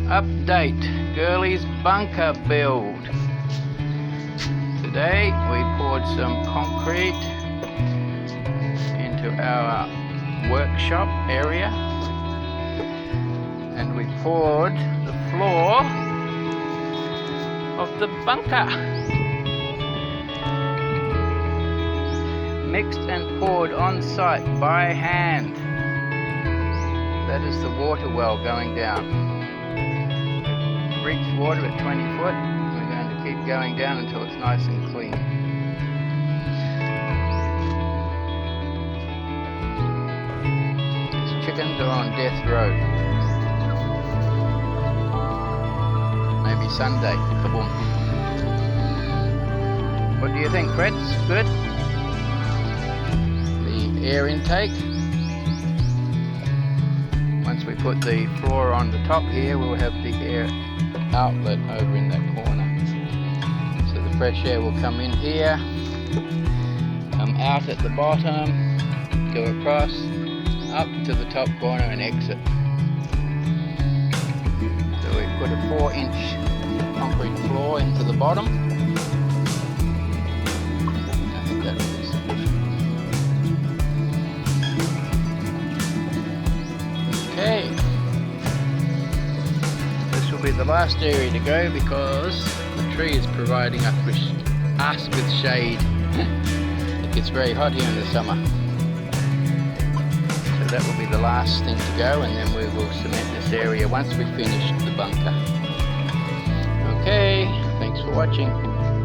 Update, Gerly's bunker build. Today we poured some concrete into our workshop area and we poured the floor of the bunker. Mixed and poured on site by hand. That is the water well going down. Reached water at 20 foot. We're going to keep going down until it's nice and clean. These chickens are on death row. Maybe Sunday. Kaboom. What do you think, Freds? Good? The air intake. Once we put the floor on the top here, we'll have the air outlet over in that corner. So the fresh air will come in here, come out at the bottom, go across, up to the top corner and exit. So we put a 4-inch concrete floor into the bottom. I think that will be sufficient. Okay. This will be the last area to go because the tree is providing us with shade. It gets very hot here in the summer. So that will be the last thing to go, and then we will cement this area once we finish the bunker. Okay, thanks for watching.